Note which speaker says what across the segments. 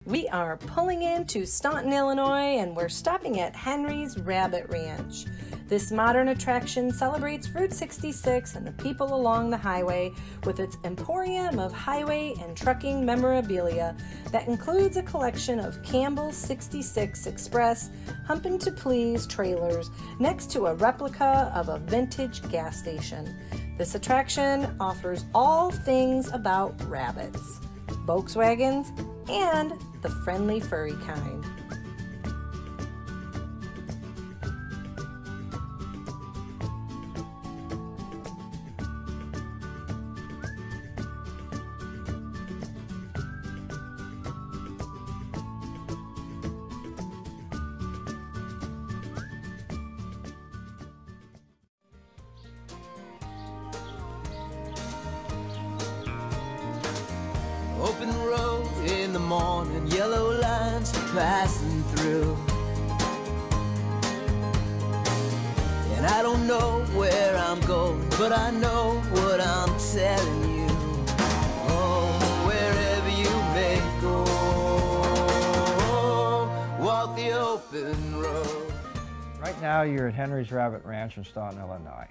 Speaker 1: We are pulling into Staunton, Illinois, and we're stopping at Henry's Rabbit Ranch. This modern attraction celebrates Route 66 and the people along the highway with its emporium of highway and trucking memorabilia that includes a collection of Campbell's 66 Express Humpin' to Please trailers next to a replica of a vintage gas station. This attraction offers all things about rabbits, Volkswagens, and the friendly furry kind.
Speaker 2: Open road in the morning, yellow lines passing through. And I don't know where I'm going, but I know what I'm telling you. Oh, wherever you may go, walk the open road.
Speaker 3: Right now you're at Henry's Rabbit Ranch in Staunton, Illinois.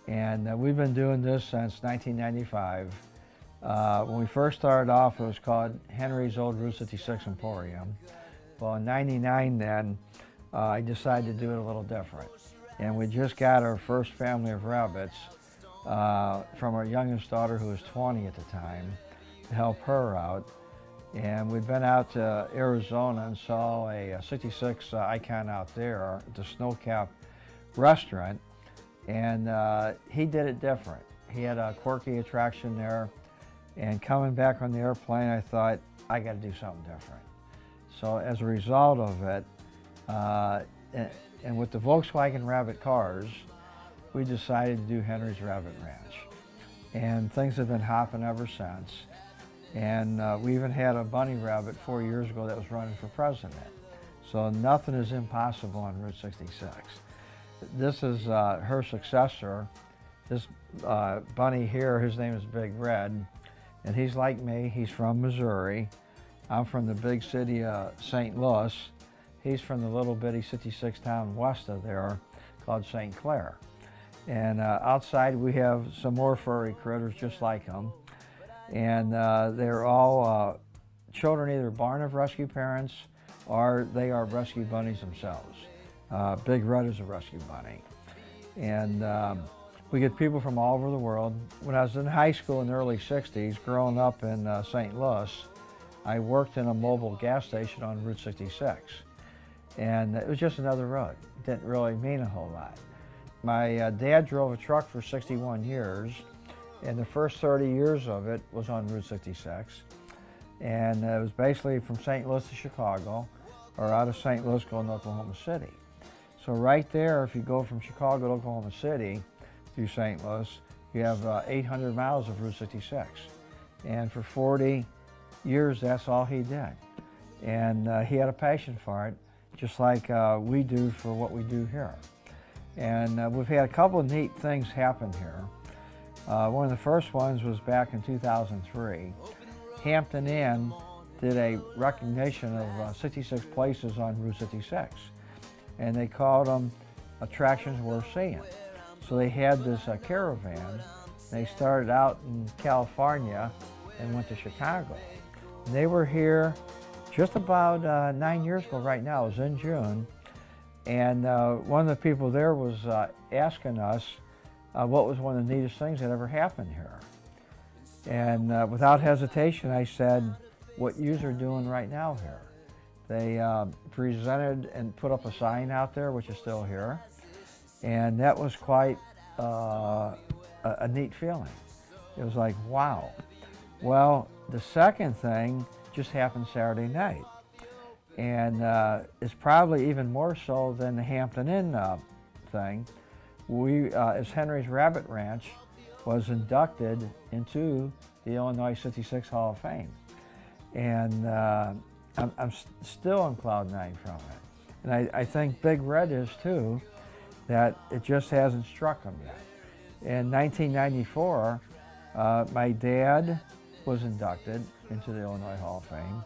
Speaker 3: And we've been doing this since 1995. When we first started off, it was called Henry's Old Route 66 Emporium. Well, in '99 then, I decided to do it a little different. And we just got our first family of rabbits from our youngest daughter, who was 20 at the time, to help her out. And we've been out to Arizona and saw a 66 icon out there at the Snowcap restaurant. And he did it different. He had a quirky attraction there. And coming back on the airplane, I thought, I got to do something different. So as a result of it, and with the Volkswagen Rabbit cars, we decided to do Henry's Rabbit Ranch. And things have been hopping ever since. And we even had a bunny rabbit 4 years ago that was running for president. So nothing is impossible on Route 66. This is her successor. This bunny here, his name is Big Red. And he's like me, he's from Missouri. I'm from the big city of St. Louis. He's from the little bitty 66 town west of there called St. Clair. And outside we have some more furry critters just like him. And they're all children either born of rescue parents or they are rescue bunnies themselves. Big Red is a rescue bunny. And we get people from all over the world. When I was in high school in the early 60s, growing up in St. Louis, I worked in a mobile gas station on Route 66. And it was just another road. It didn't really mean a whole lot. My dad drove a truck for 61 years, and the first 30 years of it was on Route 66. And it was basically from St. Louis to Chicago, or out of St. Louis going to Oklahoma City. So right there, if you go from Chicago to Oklahoma City, through St. Louis, you have 800 miles of Route 66. And for 40 years, that's all he did. And he had a passion for it, just like we do for what we do here. And we've had a couple of neat things happen here. One of the first ones was back in 2003. Hampton Inn did a recognition of 66 places on Route 66. And they called them attractions worth seeing. So they had this caravan. They started out in California and went to Chicago. And they were here just about 9 years ago right now. It was in June. And one of the people there was asking us what was one of the neatest things that ever happened here. And without hesitation, I said, what yous are doing right now here. They presented and put up a sign out there, which is still here. And that was quite a neat feeling. It was like, wow. Well, the second thing just happened Saturday night. And it's probably even more so than the Hampton Inn thing. We, as Henry's Rabbit Ranch, was inducted into the Illinois 66 Hall of Fame. And I'm still on cloud nine from it. And I think Big Red is too, that it just hasn't struck him yet. In 1994, my dad was inducted into the Illinois Hall of Fame,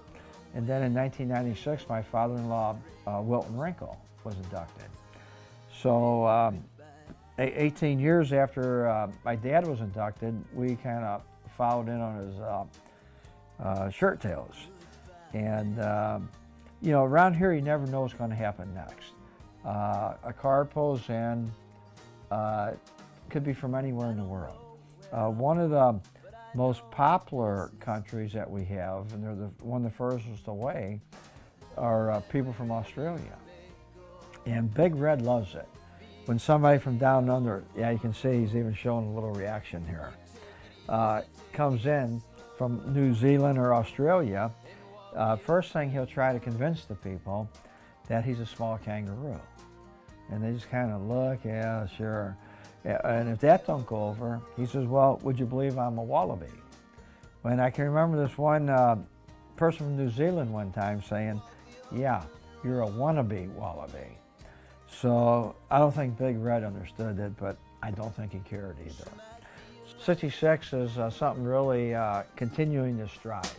Speaker 3: And then in 1996, my father-in-law, Wilton Wrinkle, was inducted. So 18 years after my dad was inducted, we kind of followed in on his shirt tails. And you know, around here you never know what's going to happen next. A car pulls in, could be from anywhere in the world. One of the most popular countries that we have, and they're one of the furthest away, are people from Australia. And Big Red loves it. When somebody from down under, yeah, you can see he's even showing a little reaction here, comes in from New Zealand or Australia, first thing he'll try to convince the people that he's a small kangaroo. And they just kind of look, yeah, sure. And if that don't go over, he says, well, would you believe I'm a wallaby? And I can remember this one person from New Zealand one time saying, yeah, you're a wannabe wallaby. So I don't think Big Red understood it, but I don't think he cared either. 66 is something really continuing to strive.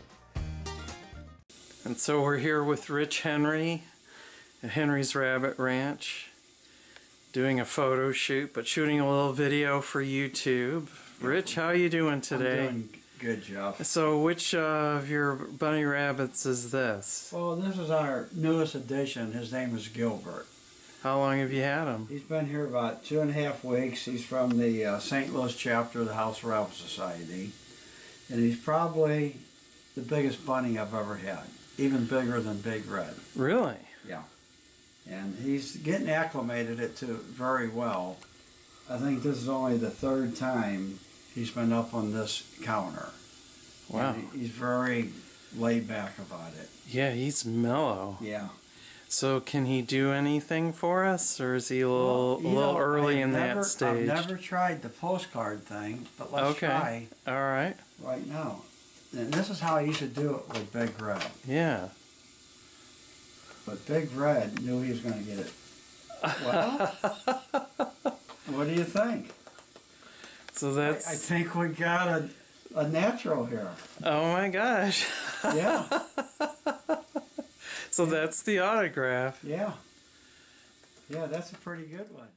Speaker 4: And so we're here with Rich Henry at Henry's Rabbit Ranch, doing a photo shoot, but shooting a little video for YouTube. Rich, how are you doing today?
Speaker 3: I'm doing good, Jeff.
Speaker 4: So which of your bunny rabbits is this?
Speaker 3: Well, this is our newest addition. His name is Gilbert.
Speaker 4: How long have you had him?
Speaker 3: He's been here about 2.5 weeks. He's from the St. Louis chapter of the House Rabbit Society. And he's probably the biggest bunny I've ever had. Even bigger than Big Red.
Speaker 4: Really?
Speaker 3: Yeah. And he's getting acclimated to it very well. I think this is only the 3rd time he's been up on this counter.
Speaker 4: Wow.
Speaker 3: And he's very laid back about it.
Speaker 4: Yeah, he's mellow.
Speaker 3: Yeah.
Speaker 4: So can he do anything for us, or is he a little early in that stage?
Speaker 3: I've never tried the postcard thing, but let's try
Speaker 4: all right.
Speaker 3: right now. And this is how I used to do it with Big Red.
Speaker 4: Yeah.
Speaker 3: But Big Red knew he was going to get it. Well, what do you think?
Speaker 4: So that's...
Speaker 3: I think we got a natural here.
Speaker 4: Oh my gosh.
Speaker 3: Yeah.
Speaker 4: So that's the autograph.
Speaker 3: Yeah. Yeah, that's a pretty good one.